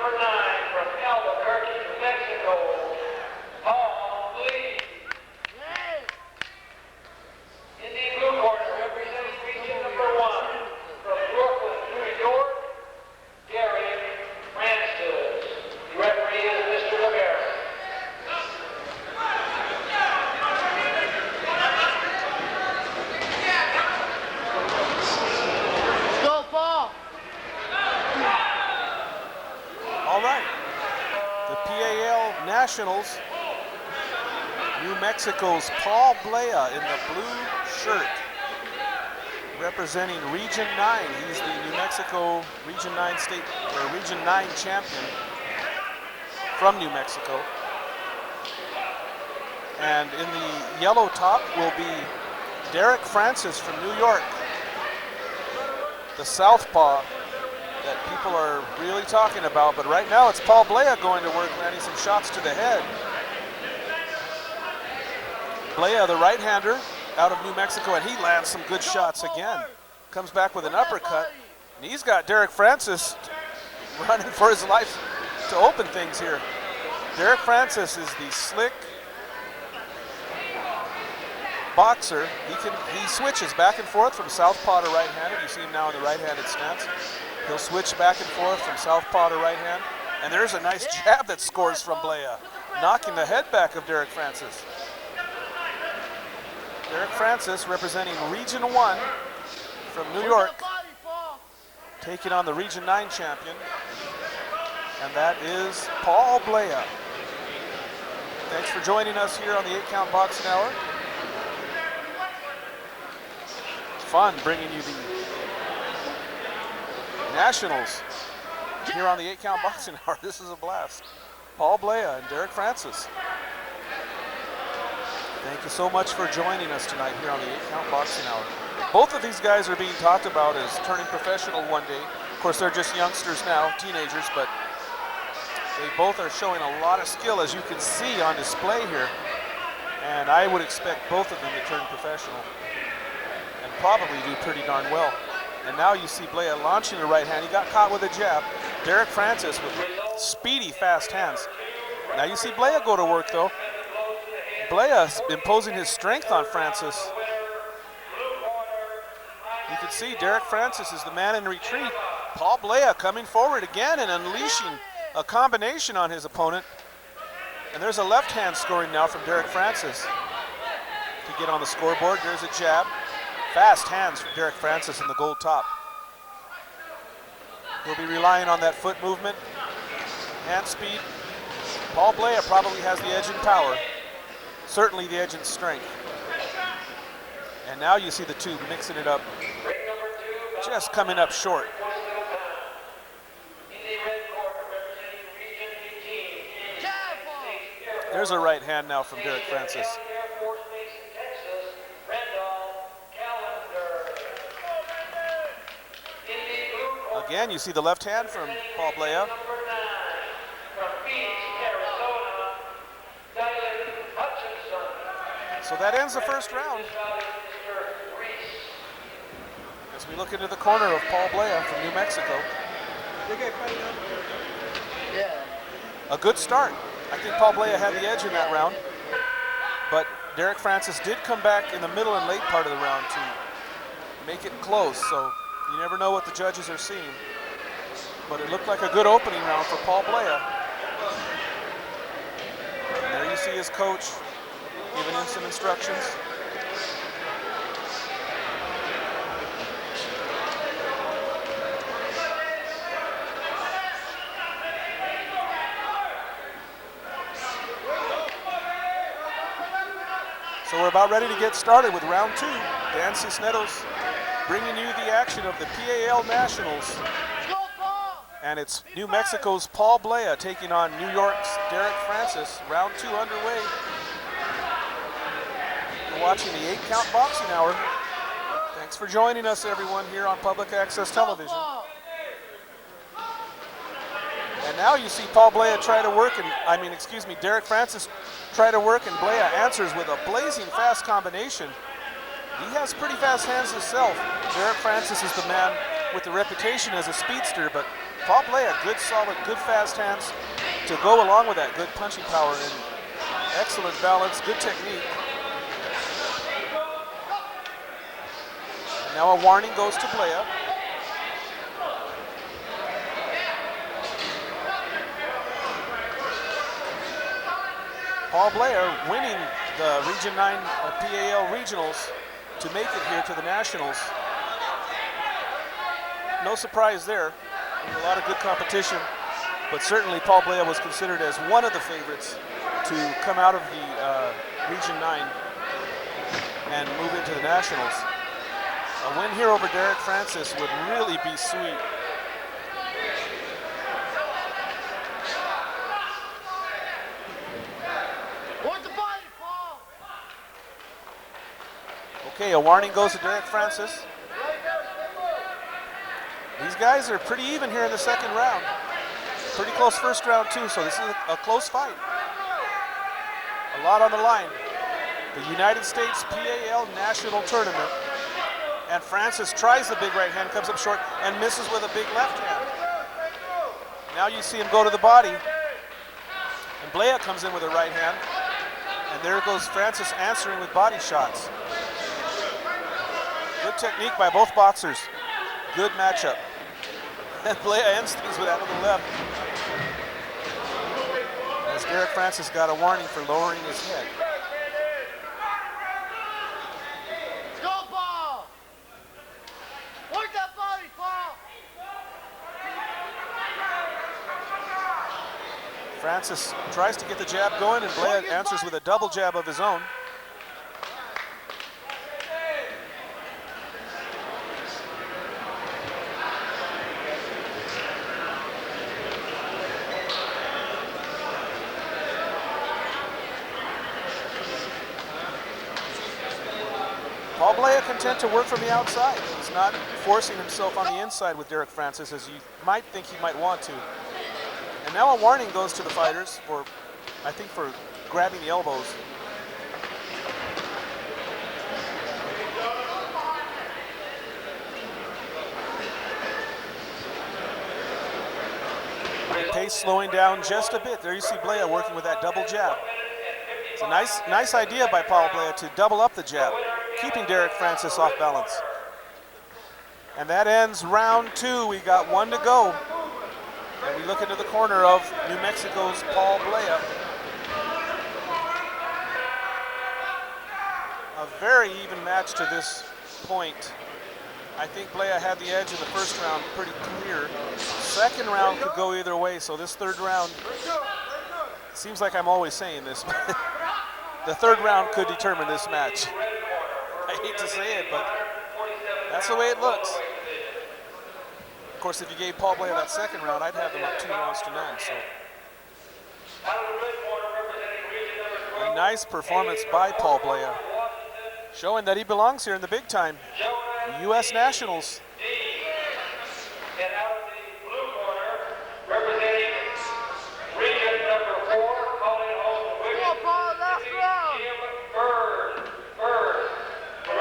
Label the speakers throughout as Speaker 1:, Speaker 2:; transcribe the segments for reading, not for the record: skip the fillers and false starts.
Speaker 1: number 9 from Albuquerque, New Mexico, Blea. In the blue corner, representing region number 1 from Brooklyn, New York, Derek Francis. The referee is Mr. LeBaron.
Speaker 2: All right, the P.A.L. Nationals, New Mexico's P.A.L. Blea in the blue shirt, representing Region 9. He's the New Mexico Region 9 Region 9 champion from New Mexico. And in the yellow top will be Derek Francis from New York, the southpaw that people are really talking about, but right now it's P.A.L. Blea going to work, landing some shots to the head. Blea, the right-hander out of New Mexico, and he lands some good shots again. Comes back with an uppercut, and he's got Derek Francis running for his life to open things here. Derek Francis is the slick boxer. He switches back and forth from southpaw to right-handed. You see him now in the right-handed stance. He'll switch back and forth from southpaw to right hand. And there's a nice jab that scores from Blea, knocking the head back of Derek Francis. Derek Francis representing Region 1 from New York, taking on the Region 9 champion, and that is P.A.L. Blea. Thanks for joining us here on the 8-Count Boxing Hour. It's fun bringing you the Nationals here on the 8-Count Boxing Hour. This is a blast. P.A.L. Blea and Derek Francis. Thank you so much for joining us tonight here on the 8-Count Boxing Hour. Both of these guys are being talked about as turning professional one day. Of course, they're just youngsters now, teenagers, but they both are showing a lot of skill, as you can see on display here. And I would expect both of them to turn professional and probably do pretty darn well. And now you see Blea launching the right hand. He got caught with a jab. Derek Francis with speedy, fast hands. Now you see Blea go to work, though. Blea imposing his strength on Francis. You can see Derek Francis is the man in retreat. P.A.L. Blea coming forward again and unleashing a combination on his opponent. And there's a left hand scoring now from Derek Francis to get on the scoreboard. There's a jab. Fast hands from Derek Francis in the gold top. He'll be relying on that foot movement, hand speed. P.A.L. Blea probably has the edge in power, certainly the edge in strength. And now you see the two mixing it up, just coming up short. There's a right hand now from Derek Francis. Again, you see the left hand from P.A.L. Blea. So that ends the first round. As we look into the corner of P.A.L. Blea from New Mexico. A good start. I think P.A.L. Blea had the edge in that round. But Derek Francis did come back in the middle and late part of the round to make it close. So you never know what the judges are seeing. But it looked like a good opening round for P.A.L. Blea. And there you see his coach giving him some instructions. So we're about ready to get started with round 2. Dan Cisneros bringing you the action of the P.A.L. Nationals. And it's New Mexico's P.A.L. Blea taking on New York's Derek Francis. Round 2 underway. You're watching the 8-Count Boxing Hour. Thanks for joining us, everyone, here on Public Access Television. And now you see P.A.L. Blea try to work, Derek Francis try to work, and Blea answers with a blazing fast combination. He has pretty fast hands himself. Derek Francis is the man with the reputation as a speedster, but Paul Blea, good, solid, good, fast hands to go along with that. Good punching power and excellent balance, good technique. And now a warning goes to Blea. Paul Blea winning the Region 9 P.A.L. Regionals to make it here to the Nationals. No surprise there. A lot of good competition, but certainly Paul Blea was considered as one of the favorites to come out of the Region 9 and move into the Nationals. A win here over Derek Francis would really be sweet. Okay, a warning goes to Derek Francis. These guys are pretty even here in the second round. Pretty close first round too, so this is a close fight. A lot on the line. The United States P.A.L. National Tournament. And Francis tries the big right hand, comes up short, and misses with a big left hand. Now you see him go to the body. And Blea comes in with a right hand. And there goes Francis answering with body shots. Good technique by both boxers. Good matchup. And Blea ends things with that little left. As Derek Francis got a warning for lowering his head.
Speaker 3: Go, Paul! Work that body, Paul!
Speaker 2: Francis tries to get the jab going, and Blea answers with a double jab of his own. Paul Blea content to work from the outside. He's not forcing himself on the inside with Derek Francis as you might think he might want to. And now a warning goes to the fighters for, I think, for grabbing the elbows. Pace slowing down just a bit. There you see Blea working with that double jab. It's a nice idea by Paul Blea to double up the jab, keeping Derek Francis off balance. And that ends round two. We got one to go. And we look into the corner of New Mexico's Paul Blea. A very even match to this point. I think Blea had the edge in the first round pretty clear. Second round could go either way, so this third round, seems like I'm always saying this, but the third round could determine this match. I hate to say it, but that's the way it looks. Of course, if you gave Paul Blea that second round, I'd have them up 2-0. So a nice performance by Paul Blea, showing that he belongs here in the big time. The U.S. Nationals.
Speaker 1: And out of the blue corner, representing region number 4, calling home Wigan, Jim Bird. The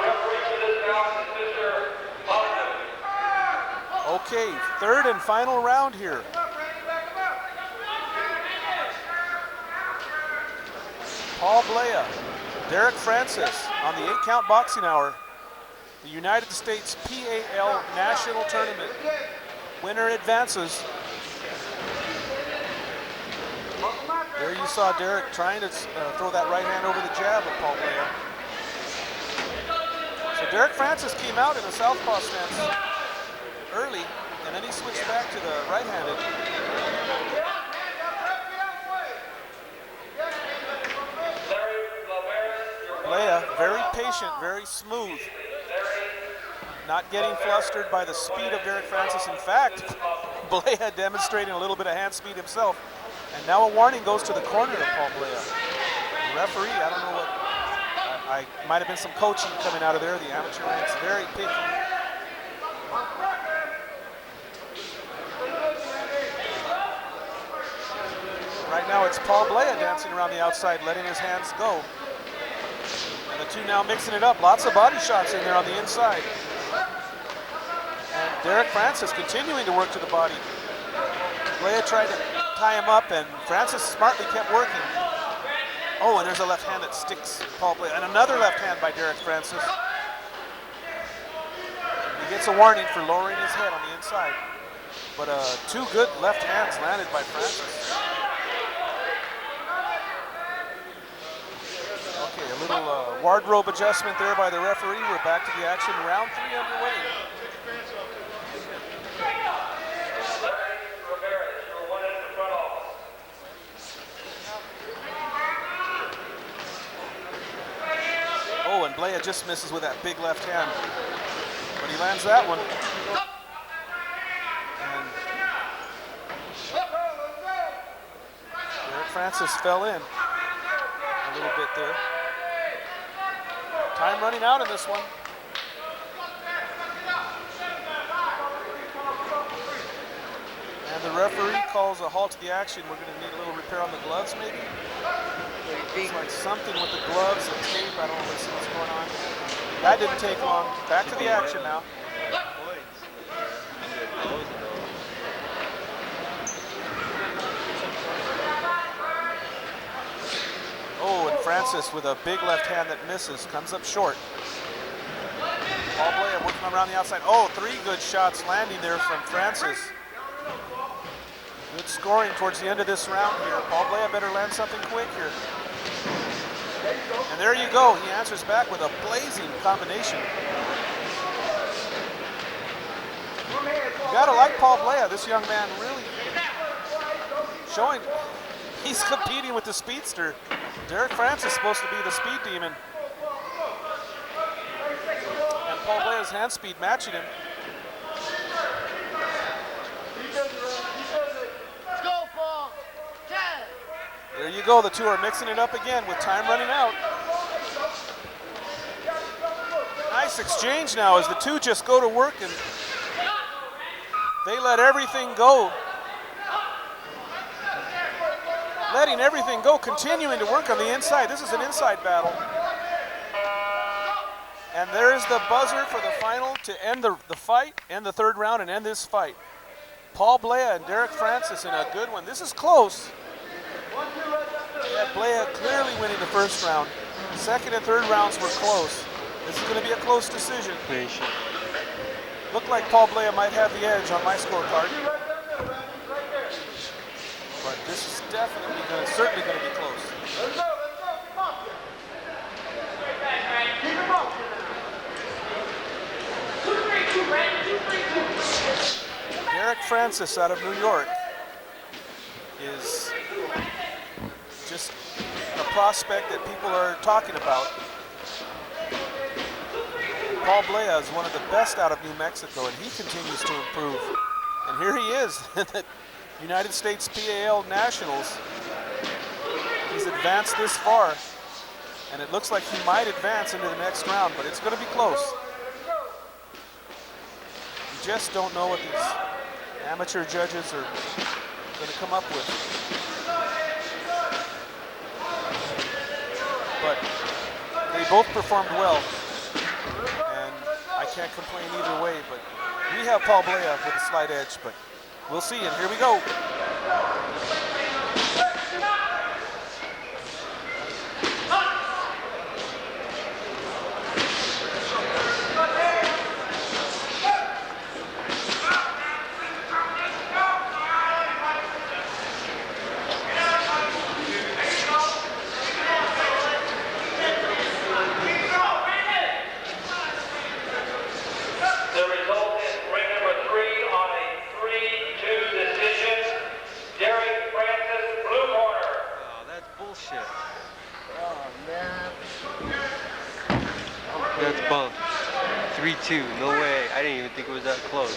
Speaker 1: referee for this bout is Mr. Bogdan.
Speaker 2: Okay, third and final round here. Paul Blea, Derek Francis on the 8-count boxing hour. The United States P.A.L. National Tournament. Winner advances. There you saw Derek trying to throw that right hand over the jab of Paul Blea. So Derek Francis came out in a southpaw stance early, and then he switched back to the right-handed. Blea, very patient, very smooth. Not getting flustered by the speed of Derek Francis. In fact, Blea demonstrating a little bit of hand speed himself. And now a warning goes to the corner of Paul Blea. The referee, I don't know what, I might have been some coaching coming out of there. The amateur ranks very picky. Right now it's Paul Blea dancing around the outside, letting his hands go. And the two now mixing it up. Lots of body shots in there on the inside. And Derek Francis continuing to work to the body. Blea tried to tie him up, and Francis smartly kept working. Oh, and there's a left hand that sticks Paul Blea, and another left hand by Derek Francis. He gets a warning for lowering his head on the inside. But two good left hands landed by Francis. Okay, a little wardrobe adjustment there by the referee. We're back to the action. Round 3 underway. Oh, and Blea just misses with that big left hand. But he lands that one. And Derek Francis fell in a little bit there. Time running out in this one. And the referee calls a halt to the action. We're going to need a little repair on the gloves, maybe. It's like something with the gloves and tape. I don't know what's going on. That didn't take long. Back to the action now. Oh, and Francis with a big left hand that misses, comes up short. Paul Blea working around the outside. Oh, 3 good shots landing there from Francis. Good scoring towards the end of this round here. Paul Blea better land something quick here. And there you go. He answers back with a blazing combination. You gotta like Paul Blea. This young man really showing he's competing with the speedster. Derek Francis supposed to be the speed demon. And Paul Blea's hand speed matching him. There you go, the two are mixing it up again with time running out. Nice exchange now as the two just go to work and they let everything go. Letting everything go, continuing to work on the inside. This is an inside battle. And there's the buzzer for the final to end the fight, end the 3rd round and end this fight. Paul Blea and Derek Francis in a good one. This is close. Blea clearly winning the 1st round. 2nd and 3rd rounds were close. This is going to be a close decision. Looked like Paul Blea might have the edge on my scorecard. But this is definitely certainly going to be close. Derek Francis out of New York is just a prospect that people are talking about. Paul Blea is one of the best out of New Mexico, and he continues to improve. And here he is at the United States P.A.L. Nationals. He's advanced this far, and it looks like he might advance into the next round, but it's going to be close. You just don't know what these amateur judges are going to come up with. But they both performed well, and I can't complain either way, but we have Paul Blea with a slight edge, but we'll see, and here we go.
Speaker 4: That's bumped. 3-2. No way. I didn't even think it was that close.